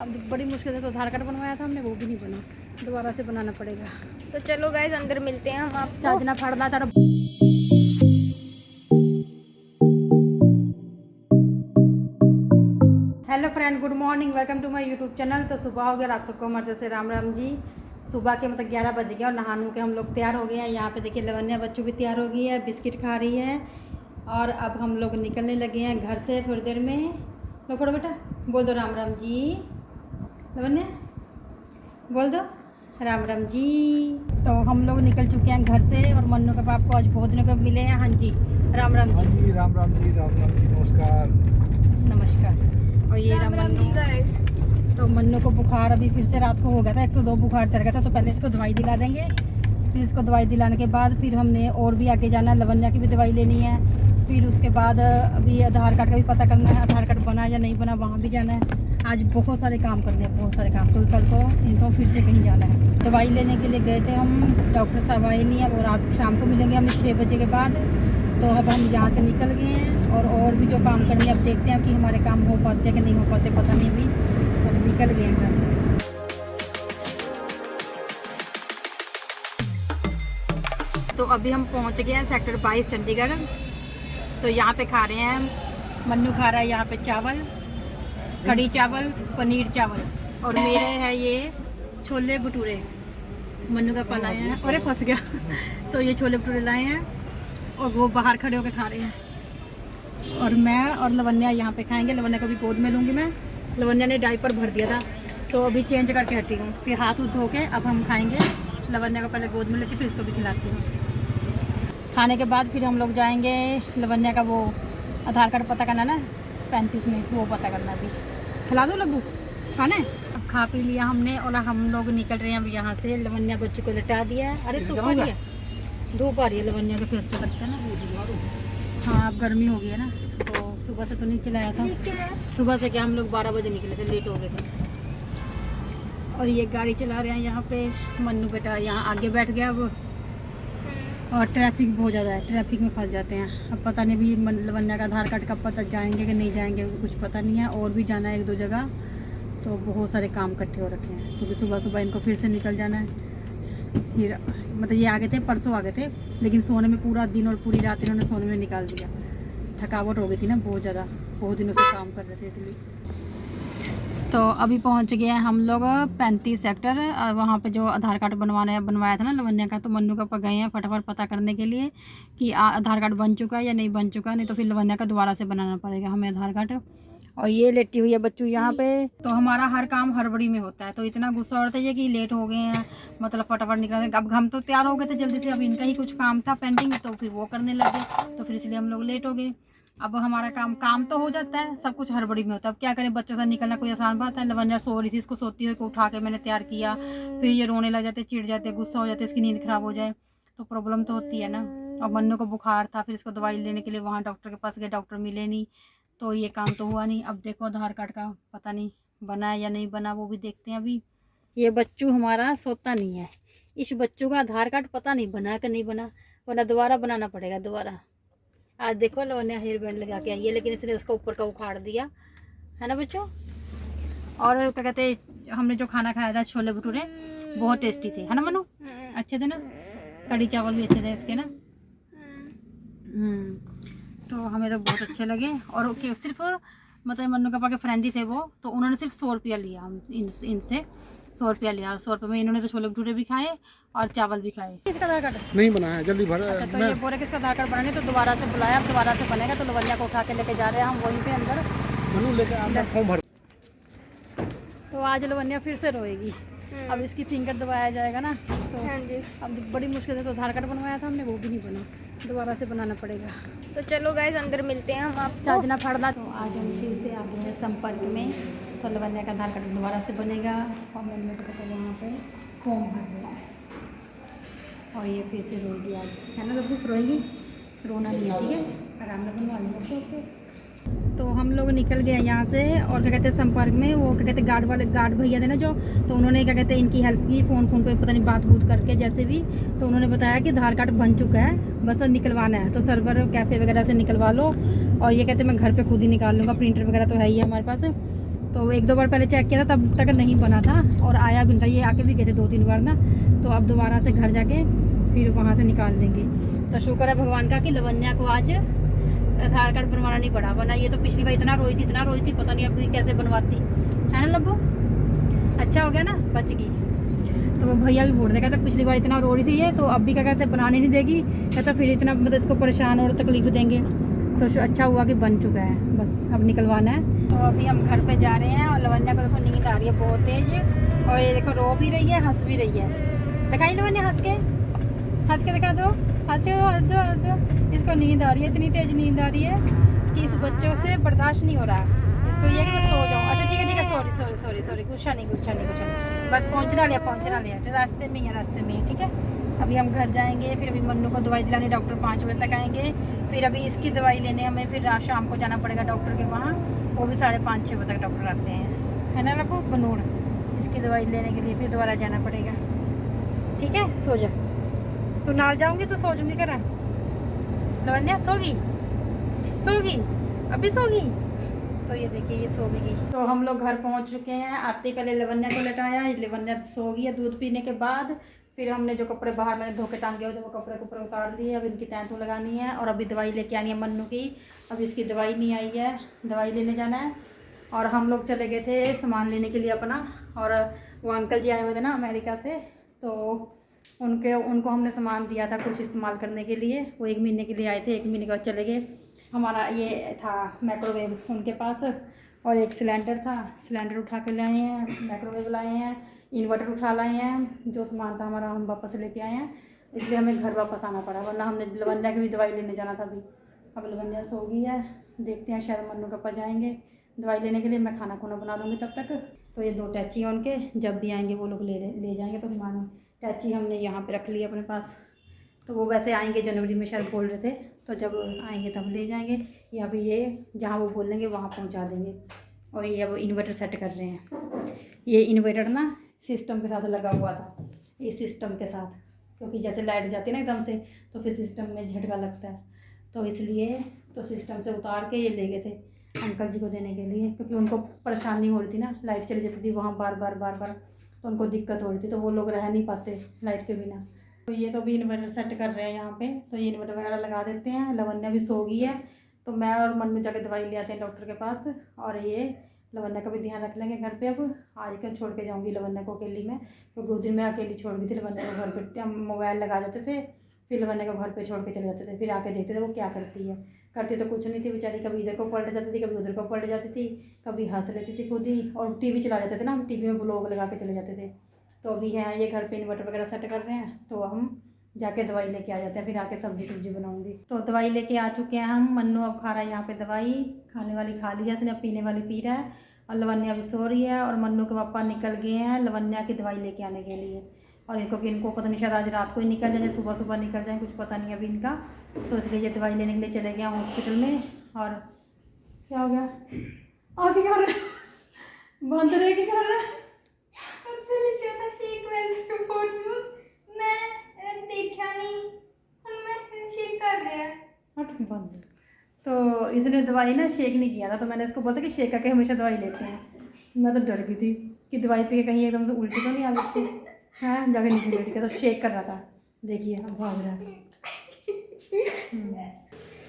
अब बड़ी मुश्किल से तो आधार कार्ड बनवाया था हमने, वो भी नहीं बना, दोबारा से बनाना पड़ेगा। तो चलो गाइस अंदर मिलते हैं हम आपको। चाजना फाड़ना था। Hello friend, good morning, welcome to my YouTube channel. तो सुबह हो गया, आप सबको हमारे तरफ से राम राम जी। सुबह के मतलब 11 बज गए और नहाने के हम लोग तैयार हो गए हैं। यहाँ पे देखिए लवन्या बच्चों भी तैयार हो गई है, बिस्किट खा रही है और अब हम लोग निकलने लगे हैं घर से थोड़ी देर में। लो पढ़ो बेटा, बोल दो राम राम जी। लवन्या बोल दो राम राम जी। तो हम लोग निकल चुके हैं घर से और मन्नू के पापा को आज बहुत दिनों के मिले हैं। हाँ जी, राम राम हाँ जी। जी, राम राम जी, राम राम जी, नमस्कार। नमस्कार। और ये राम राम जी गाइस। तो मन्नू को बुखार अभी फिर से रात को हो गया था, 102 बुखार चढ़ गया था। तो पहले इसको दवाई दिला देंगे, फिर इसको दवाई दिलाने के बाद फिर हमने और भी आगे जाना है। लवन्या की भी दवाई लेनी है, फिर उसके बाद अभी आधार कार्ड का भी पता करना है, आधार कार्ड बना या नहीं बना, वहाँ भी जाना है। आज बहुत सारे काम करने हैं, बहुत सारे काम। तो कल को इनको फिर से कहीं जाना है। दवाई लेने के लिए गए थे हम, डॉक्टर साहब आए नहीं है, और आज शाम को मिलेंगे हमें 6 बजे के बाद। तो अब हम यहाँ से निकल गए हैं और भी जो काम करने हैं, अब देखते हैं कि हमारे काम हो पाते हैं कि नहीं हो पाते, पता नहीं। अभी अब निकल गए हैं घर से। तो अभी हम पहुँच गए हैं सेक्टर 22 चंडीगढ़। तो यहाँ पे खा रहे हैं, मन्नू खा रहा है यहाँ पे चावल, कढ़ी चावल, पनीर चावल, और मेरे है ये छोले भटूरे। मन्नू का पल आए हैं, अरे फंस गया। तो ये छोले भटूरे लाए हैं और वो बाहर खड़े होकर खा रहे हैं। और मैं और लवन्या यहाँ पे खाएंगे। लवन्या को भी गोद में लूँगी मैं। लवन्या ने डायपर भर दिया था तो अभी चेंज करके हटी हूँ, फिर हाथ धो के अब हम खाएंगे। लवन्या को पहले गोद में लेती, फिर इसको भी खिलाती हूँ। खाने के बाद फिर हम लोग जाएंगे, लवन्या का वो आधार कार्ड पता करना ना 35 में, वो पता करना। भी खिला दो लब्बू, खाना है। अब खा पी लिया हमने और हम लोग निकल रहे हैं अब यहाँ से। लवन्या बच्चों को लिटा दिया है। अरे धूप आ रही है, धूप आ रही है, लवन्या के फेस पे लगता है ना। हाँ, अब गर्मी हो गई है ना, तो सुबह से तो नहीं चलाया था। सुबह से क्या, हम लोग 12 बजे निकले थे, लेट हो गए थे। और ये गाड़ी चला रहे हैं यहाँ पे मन्नू बेटा, यहाँ आगे बैठ गया अब। और ट्रैफिक बहुत ज़्यादा है, ट्रैफिक में फंस जाते हैं। अब पता नहीं अभी लवन्या का आधार कार्ड का पता जाएंगे कि नहीं जाएंगे, कुछ पता नहीं है। और भी जाना है 1-2 जगह, तो बहुत सारे काम इकट्ठे हो रखे हैं क्योंकि सुबह सुबह इनको फिर से निकल जाना है। फिर मतलब ये आ गए थे, परसों आ गए थे, लेकिन सोने में पूरा दिन और पूरी रात इन्होंने सोने में निकाल दिया। थकावट हो गई थी ना बहुत ज़्यादा, बहुत दिनों से काम कर रहे थे इसलिए। तो अभी पहुंच गए हैं हम लोग 35 सेक्टर। वहाँ पे जो आधार कार्ड बनवाया था ना लवन्या का, तो मन्नू का पापा गए हैं फटाफट पता करने के लिए कि आधार कार्ड बन चुका है या नहीं बन चुका। नहीं तो फिर लवन्या का दोबारा से बनाना पड़ेगा हमें आधार कार्ड। और ये लेटी हुई है बच्चू यहाँ पे। तो हमारा हर काम हड़बड़ी में होता है, तो इतना गुस्सा होता है कि लेट हो गए हैं, मतलब फटाफट निकल गए। अब हम तो तैयार हो गए थे जल्दी से, अब इनका ही कुछ काम था पेंडिंग, तो फिर वो करने लगे, तो फिर इसलिए हम लोग लेट हो गए। अब हमारा काम तो हो जाता है, सब कुछ हड़बड़ी में होता है। अब क्या करें, बच्चों से निकलना कोई आसान बात है। लवन्या सो रही थी, इसको सोती हुई को उठा के मैंने तैयार किया, फिर ये रोने लग जाते, चिढ़ जाते, गुस्सा हो जाते, इसकी नींद खराब हो जाए तो प्रॉब्लम तो होती है ना। और मन्नू को बुखार था, फिर इसको दवाई लेने के लिए वहाँ डॉक्टर के पास गए, डॉक्टर मिले नहीं, तो ये काम तो हुआ नहीं। अब देखो आधार कार्ड का पता नहीं बना या नहीं बना, वो भी देखते हैं अभी। ये बच्चू हमारा सोता नहीं है, इस बच्चों का आधार कार्ड पता नहीं बना कि नहीं बना, वरना दोबारा बनाना पड़ेगा दोबारा। आज देखो लवन्या हेयर बैंड लगा के आई है, लेकिन इसने उसका ऊपर का उखाड़ दिया है ना बच्चों। और क्या कहते हैं, हमने जो खाना खाया था छोले भटूरे बहुत टेस्टी थे, है ना मनु, अच्छे थे ना। कढ़ी चावल भी अच्छे थे इसके ना। तो हमें तो बहुत अच्छे लगे। और ओके, सिर्फ मतलब मन्नू पापा के फ्रेंड ही थे वो, तो उन्होंने सिर्फ 100 रुपया लिया हम इनसे 100 रुपया लिया। 100 रुपये में इन्होंने तो छोले भटूरे भी खाए और चावल भी खाए। किसका आधार कार्ड नहीं बना है, जल्दी भर। अच्छा, तो ये बोले किसका आधार कार्ड बनाने, तो दोबारा से बुलाया, अब दोबारा से बनेगा। तो लवन्या को उठा के लेके जा रहे हैं हम वहीं पे अंदर। मनु लेके अंदर फॉर्म भर। तो आज लवन्या फिर से रोएगी। अब इसकी फिंगर दबाया जाएगा ना, तो हाँ जी। अब बड़ी मुश्किल से तो आधार कार्ड बनवाया था हमने, वो भी नहीं बना, दोबारा से बनाना पड़ेगा। तो चलो गाइस अंदर मिलते हैं हम आपको। चाजना फाड़ना। तो आज हम फिर से आ गए हैं संपर्क में। तो लवन्या का आधार कार्ड दोबारा से बनेगा और मैंने तो पता वहाँ पे फॉर्म भर रहा है। और ये फिर से रोएगी आज, है ना लब्बू, रोएगी, रोना नहीं है, ठीक है, आराम से बनवा लेंगे। ओके। तो हम लोग निकल गए यहाँ से और क्या कहते हैं संपर्क में, वो क्या कहते हैं गार्ड भैया थे ना जो, तो उन्होंने क्या कहते हैं इनकी हेल्प की, फ़ोन पे पता नहीं बात करके जैसे भी। तो उन्होंने बताया कि आधार कार्ड बन चुका है, बस निकलवाना है। तो सर्वर कैफ़े वगैरह से निकलवा लो, और ये कहते हैं मैं घर पे खुद ही निकाल लूँगा, प्रिंटर वगैरह तो है ही है हमारे पास। तो एक दो बार पहले चेक किया था, तब तक नहीं बना था और आया भी नहीं था। ये आके भी गए थे 2-3 बार ना, तो अब दोबारा से घर जाके फिर वहाँ से निकाल लेंगे। तो शुक्र है भगवान का कि लवन्या को आज आधार कार्ड बनवाना नहीं पड़ा, वरना ये तो पिछली बार इतना रोई थी, पता नहीं अब कैसे बनवाती है ना लब्बू। अच्छा हो गया ना, बच गई। तो वो भैया भी बोल रहे कहते पिछली बार इतना रो रही थी ये, तो अब भी क्या कहते बनाने नहीं देगी, कहता फिर इतना मतलब इसको परेशान और तकलीफ देंगे। तो अच्छा हुआ कि बन चुका है, बस अब निकलवाना है। तो अभी हम घर पे जा रहे हैं और लवन्या को देखो नींद आ रही है बहुत तेज, और ये देखो रो भी रही है, हंस भी रही है। दिखाई लवन्या हंस के दिखा दो, हंस दो। इसको नींद आ रही है, इतनी तेज नींद आ रही है कि इस बच्चों से बर्दाश्त नहीं हो रहा है। इसको ये कि मैं सो जाऊँ। अच्छा ठीक है, सॉरी, गुस्सा नहीं, बस पहुँचना लिया, रास्ते में ही, ठीक है। अभी हम घर जाएंगे, फिर अभी मन्नू को दवाई दिलाने डॉक्टर 5 बजे तक आएंगे, फिर अभी इसकी दवाई लेने हमें फिर रात शाम को जाना पड़ेगा डॉक्टर के वहाँ, वो भी 5:30-6 बजे तक डॉक्टर आते हैं, है ना रघु बनूड़। इसकी दवाई लेने के लिए फिर दोबारा जाना पड़ेगा, ठीक है। सो जा, तू नाल जाऊँगी तो सो जाऊँगी घर। लवन्या सोगी अभी सोगी। तो ये देखिए ये सो भी गई। तो हम लोग घर पहुंच चुके हैं। आते पहले लवन्या को लेटाया, लवन्या सो गई है। दूध पीने के बाद फिर हमने जो कपड़े बाहर मैंने धो के टांगे हुए थे वो कपड़े उतार दिए। अब इनकी तैंतू लगानी है और अभी दवाई लेके आनी है मन्नू की। अब इसकी दवाई नहीं आई है, दवाई लेने जाना है। और हम लोग चले गए थे सामान लेने के लिए अपना, और वो अंकल जी आए हुए थे ना अमेरिका से, तो उनको हमने सामान दिया था कुछ इस्तेमाल करने के लिए। वो 1 महीने के लिए आए थे, 1 महीने के बाद चले गए। हमारा ये था माइक्रोवेव उनके पास, और एक सिलेंडर था, सिलेंडर उठा कर लाए हैं, माइक्रोवेव लाए हैं, इन्वर्टर उठा लाए हैं। जो सामान था हमारा हम वापस लेके आए हैं, इसलिए हमें घर वापस आना पड़ा, वरना हमने लवन्या की भी दवाई लेने जाना था अभी। अब लवन्या सो गई है, देखते हैं शायद मन्नू के पास जाएंगे दवाई लेने के लिए। मैं खाना बना लूँगी तब तक। तो ये 2 टैची हैं उनके, जब भी आएंगे वो लोग ले जाएंगे। तो हमारी टैची हमने यहाँ पे रख ली अपने पास। तो वो वैसे आएंगे जनवरी में शायद बोल रहे थे, तो जब आएंगे तब ले जाएंगे, या फिर ये जहाँ वो बोलेंगे वहाँ पहुँचा देंगे। और ये अब इन्वर्टर सेट कर रहे हैं। ये इन्वर्टर ना सिस्टम के साथ लगा हुआ था, इस सिस्टम के साथ, क्योंकि जैसे लाइट जाती है ना एकदम से तो फिर सिस्टम में झटका लगता है, तो इसलिए तो सिस्टम से उतार के ये ले गए थे अंकल जी को देने के लिए, क्योंकि उनको परेशानी हो रही थी ना, लाइट चली जाती थी वहाँ बार बार, तो उनको दिक्कत हो रही थी, तो वो लोग रह नहीं पाते लाइट के बिना। तो ये तो भी इन्वर्टर सेट कर रहे हैं यहाँ पे। तो ये इन्वर्टर वगैरह लगा देते हैं। लवन्या भी सो गई है, तो मैं और मन्नू जाके दवाई ले आते हैं डॉक्टर के पास, और ये लवन्या का भी ध्यान रख लेंगे घर पे। अब आज क्यों छोड़ के जाऊँगी लवन्या को अकेली में, क्योंकि उस दिन मैं अकेली छोड़ गई थी लवन्या को घर पे। हम मोबाइल लगा देते थे, फिर लवन्या को घर पे छोड़ के चले जाते थे, फिर आके देखते थे वो क्या करती है। करती तो कुछ नहीं थी बेचारी, कभी इधर को पलट जाती थी, कभी उधर को पलट जाती थी, कभी हंस लेती थी खुद ही, और टीवी चला जाते थे ना, हम टीवी में ब्लॉग लगा के चले जाते थे। तो अभी है ये घर पे इन्वर्टर वगैरह सेट कर रहे हैं, तो हम जाके दवाई लेके आ जाते हैं, फिर आके सब्जी बनाऊंगी। तो दवाई लेके आ चुके हैं हम। मन्नू अब खा रहा है यहाँ पे दवाई, खाने वाली खा ली है इसने, अब पीने वाली पी रहा है, और लवन्या भी सो रही है। और मन्नू के पापा निकल गए हैं लवन्या की दवाई लेके आने के लिए, और इनको पता नहीं शायद आज रात को ही निकल जाए, सुबह निकल जाए, कुछ पता नहीं अभी इनका। तो इसलिए ये दवाई लेने के लिए चले गए हॉस्पिटल में। और क्या हो गया, आगे कर रहा है बंद रहे कि कर रहा है, बंद। तो इसने दवाई ना शेक नहीं किया था, तो मैंने इसको बोला कि शेक करके हमेशा दवाई लेते हैं। मैं तो डर गई थी कि दवाई पी के कहीं एकदम से उल्टी तो नहीं आ गई थी, हाँ जाके नीचे बैठ के, तो शेक कर रहा था। देखिए अब भाग रहा है।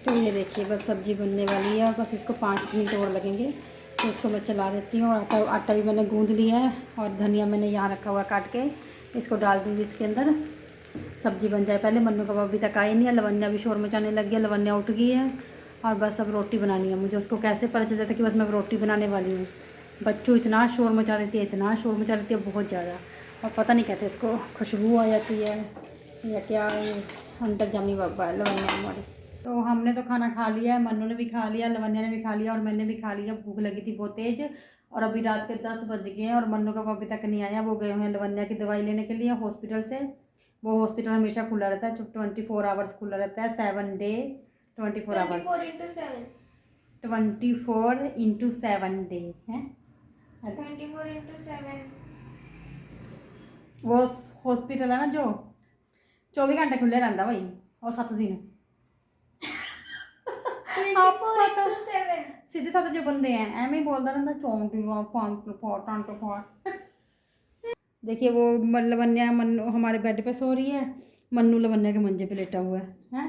तो ये देखिए बस सब्जी बनने वाली है, बस इसको 5 मिनट और लगेंगे, तो इसको मैं चला देती हूँ। और आटा भी मैंने गूँध लिया है, और धनिया मैंने यहाँ रखा हुआ काट के, इसको डाल दूँगी इसके अंदर, सब्जी बन जाए पहले। मन्नू का अभी तक आई नहीं है, लवन्या भी शोर मचाने लग गया, लवन्या उठ गई है। और बस अब रोटी बनानी है मुझे। उसको कैसे पता चल जाता कि बस मैं रोटी बनाने वाली हूँ। बच्चों इतना शोर मचा देती है, इतना शोर मचा देती है बहुत ज़्यादा, और पता नहीं कैसे इसको खुशबू आ जाती है या क्या, अंदर जमी बाबा लवन्या हमारी। तो हमने तो खाना खा लिया है, मन्नू ने भी खा लिया, लवन्या ने भी खा लिया, और मैंने भी खा लिया। भूख लगी थी बहुत तेज़, और अभी रात के 10 बज गए हैं, और मन्नू का अभी तक नहीं आया। वो गए हुए हैं लवन्या की दवाई लेने के लिए हॉस्पिटल से। वो हॉस्पिटल हमेशा खुला रहता है, 24 आवर्स खुला रहता है, 7 डे 24 आवर्स, 24x7 डे है, 24x7। वो हॉस्पिटल है ना जो 24 घंटे खुले रहता भाई, और 7 दिन। सीधे साधे जो बंदे हैं ਐਵੇਂ ਹੀ ਬੋਲਦਾ ਰਹਿੰਦਾ चौंक। देखिए वो लवन्या मन्नू हमारे बेड पे सो रही है, मन्नू लवन्या के मंजे पे लेटा हुआ है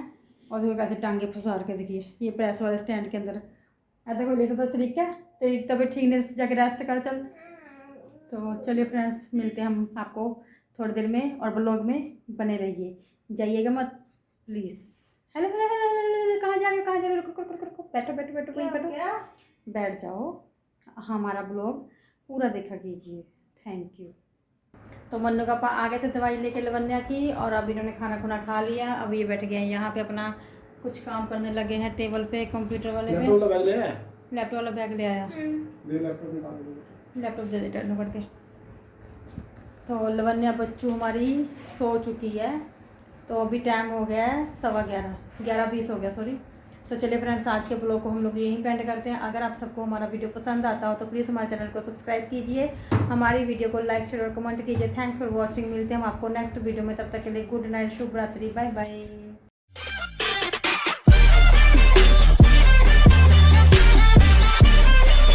और देखो कैसे टांगे फंसार के, देखिए ये प्रेस वाले स्टैंड के अंदर ऐसा कोई लेटा तो तरीका है, तेरी तबीयत ठीक नहीं जाके रेस्ट कर चल। तो चलिए फ्रेंड्स, मिलते हैं हम आपको थोड़ी देर में और ब्लॉग में बने रहिए, जाइएगा मत please. Hello hello hello hello, कहाँ जा रहे हो, कहाँ जा रहे हो, रुको रुको रुको, बैठो बैठो बैठो वहीं बैठो, बैठ जाओ, हमारा ब्लॉग पूरा देखा कीजिए, थैंक यू। तो मन्नू का आ गए थे दवाई लेके लवन्या की, और अब इन्होंने खाना खुना खा लिया, अब ये बैठ गए हैं यहाँ पे अपना कुछ काम करने लगे हैं टेबल पे कंप्यूटर वाले में। लैपटॉप वाला बैग ले आया, लैपटॉप दे दे डरने पड़ के। तो लवन्या बच्चू हमारी सो चुकी है, तो अभी टाइम हो गया है 11:20 हो गया सॉरी। तो चलिए फ्रेंड्स, आज के ब्लॉग को हम लोग यहीं पेंड करते हैं। अगर आप सबको हमारा वीडियो पसंद आता हो तो प्लीज़ हमारे चैनल को सब्सक्राइब कीजिए, हमारी वीडियो को लाइक शेयर और कमेंट कीजिए। थैंक्स फॉर वॉचिंग, मिलते हैं हम आपको नेक्स्ट वीडियो में, तब तक के लिए गुड नाइट, शुभ रात्रि, बाय बाय।